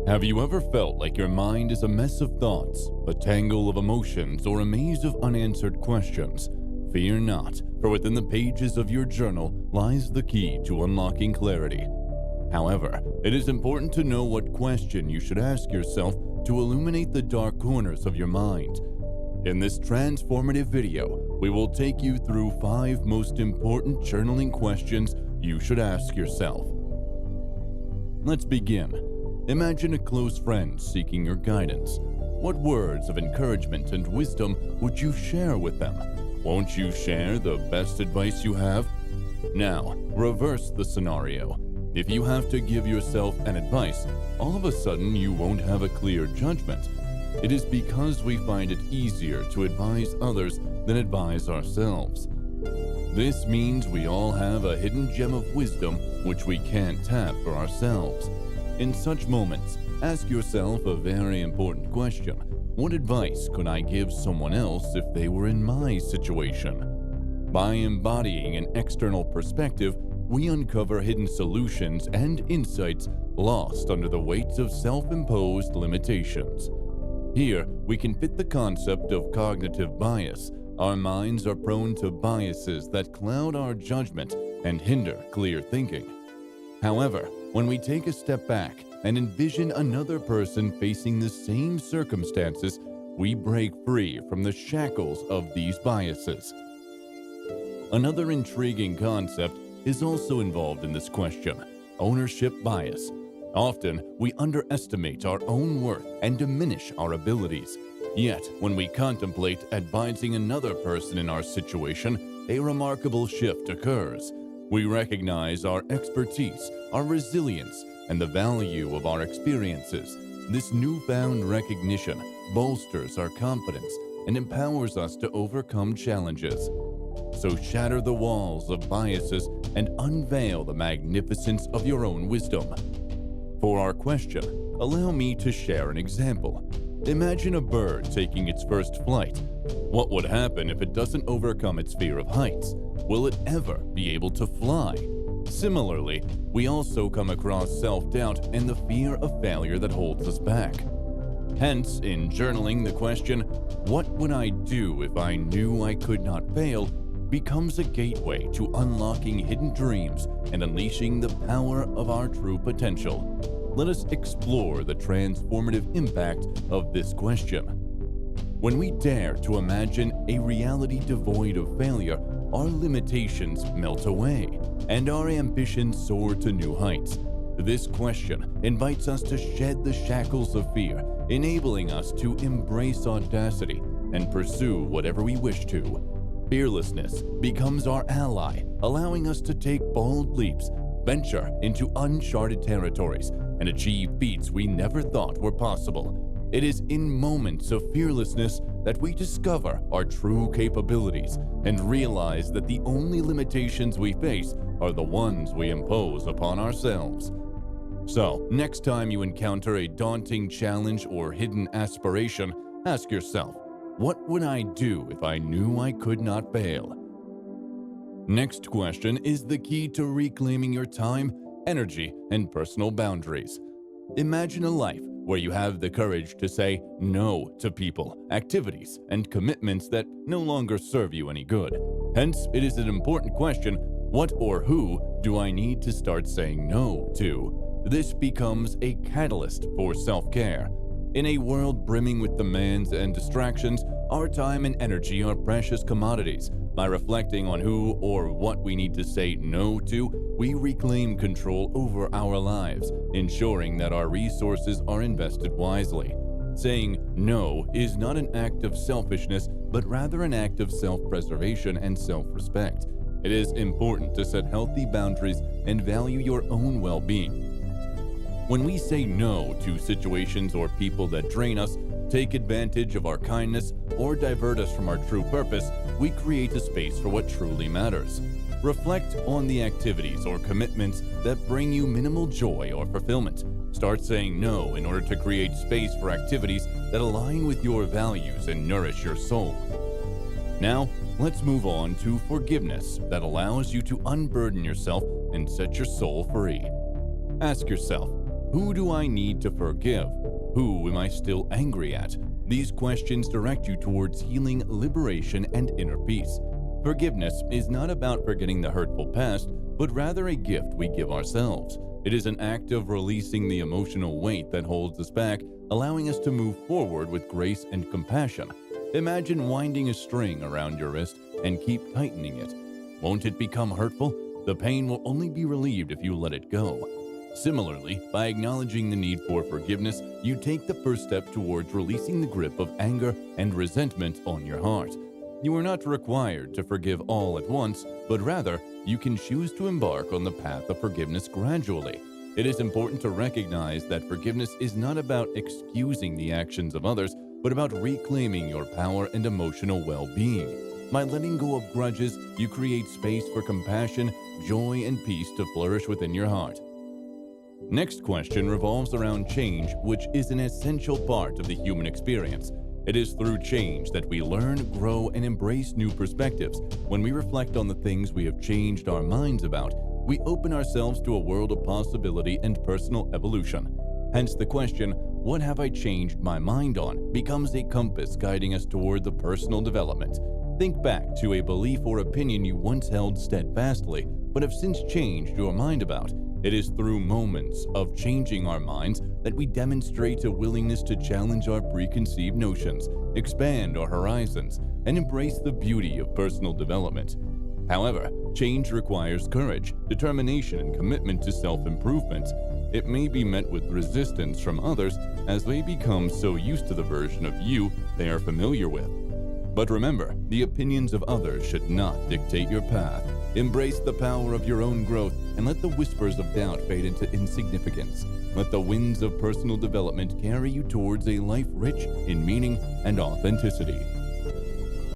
Have you ever felt like your mind is a mess of thoughts, a tangle of emotions, or a maze of unanswered questions? Fear not, for within the pages of your journal lies the key to unlocking clarity. However, it is important to know what question you should ask yourself to illuminate the dark corners of your mind. In this transformative video, we will take you through 5 most important journaling questions you should ask yourself. Let's begin. Imagine a close friend seeking your guidance. What words of encouragement and wisdom would you share with them? Won't you share the best advice you have? Now, reverse the scenario. If you have to give yourself an advice, all of a sudden you won't have a clear judgment. It is because we find it easier to advise others than advise ourselves. This means we all have a hidden gem of wisdom which we can't tap for ourselves. In such moments, ask yourself a very important question. What advice could I give someone else if they were in my situation? By embodying an external perspective, we uncover hidden solutions and insights lost under the weights of self-imposed limitations. Here, we can fit the concept of cognitive bias. Our minds are prone to biases that cloud our judgment and hinder clear thinking. However, when we take a step back and envision another person facing the same circumstances, we break free from the shackles of these biases. Another intriguing concept is also involved in this question: ownership bias. Often, we underestimate our own worth and diminish our abilities. Yet, when we contemplate advising another person in our situation, a remarkable shift occurs. We recognize our expertise, our resilience, and the value of our experiences. This newfound recognition bolsters our confidence and empowers us to overcome challenges. So shatter the walls of biases and unveil the magnificence of your own wisdom. For our question, allow me to share an example. Imagine a bird taking its first flight. What would happen if it doesn't overcome its fear of heights? Will it ever be able to fly? Similarly, we also come across self-doubt and the fear of failure that holds us back. Hence, in journaling, the question, "What would I do if I knew I could not fail?" becomes a gateway to unlocking hidden dreams and unleashing the power of our true potential. Let us explore the transformative impact of this question. When we dare to imagine a reality devoid of failure, our limitations melt away, and our ambitions soar to new heights. This question invites us to shed the shackles of fear, enabling us to embrace audacity and pursue whatever we wish to. Fearlessness becomes our ally, allowing us to take bold leaps, venture into uncharted territories, and achieve feats we never thought were possible. It is in moments of fearlessness that we discover our true capabilities and realize that the only limitations we face are the ones we impose upon ourselves. So, next time you encounter a daunting challenge or hidden aspiration, ask yourself, what would I do if I knew I could not fail? Next question is the key to reclaiming your time, energy, and personal boundaries. Imagine a life where you have the courage to say no to people, activities, and commitments that no longer serve you any good. Hence, it is an important question: what or who do I need to start saying no to? This becomes a catalyst for self-care. In a world brimming with demands and distractions, our time and energy are precious commodities. By reflecting on who or what we need to say no to, we reclaim control over our lives, ensuring that our resources are invested wisely. Saying no is not an act of selfishness, but rather an act of self-preservation and self-respect. It is important to set healthy boundaries and value your own well-being. When we say no to situations or people that drain us, take advantage of our kindness, or divert us from our true purpose, we create a space for what truly matters. Reflect on the activities or commitments that bring you minimal joy or fulfillment. Start saying no in order to create space for activities that align with your values and nourish your soul. Now, let's move on to forgiveness that allows you to unburden yourself and set your soul free. Ask yourself, Who do I need to forgive? Who am I still angry at? These questions direct you towards healing, liberation, and inner peace. Forgiveness is not about forgetting the hurtful past, but rather a gift we give ourselves. It is an act of releasing the emotional weight that holds us back, allowing us to move forward with grace and compassion. Imagine winding a string around your wrist and keep tightening it. Won't it become hurtful? The pain will only be relieved if you let it go. Similarly, by acknowledging the need for forgiveness, you take the first step towards releasing the grip of anger and resentment on your heart. You are not required to forgive all at once, but rather, you can choose to embark on the path of forgiveness gradually. It is important to recognize that forgiveness is not about excusing the actions of others, but about reclaiming your power and emotional well-being. By letting go of grudges, you create space for compassion, joy, and peace to flourish within your heart. Next question revolves around change, which is an essential part of the human experience. It is through change that we learn, grow, and embrace new perspectives. When we reflect on the things we have changed our minds about, we open ourselves to a world of possibility and personal evolution. Hence the question, what have I changed my mind on, becomes a compass guiding us toward the personal development. Think back to a belief or opinion you once held steadfastly, but have since changed your mind about. It is through moments of changing our minds that we demonstrate a willingness to challenge our preconceived notions, expand our horizons, and embrace the beauty of personal development. However, change requires courage, determination, and commitment to self-improvement. It may be met with resistance from others as they become so used to the version of you they are familiar with. But remember, the opinions of others should not dictate your path. Embrace the power of your own growth and let the whispers of doubt fade into insignificance. Let the winds of personal development carry you towards a life rich in meaning and authenticity.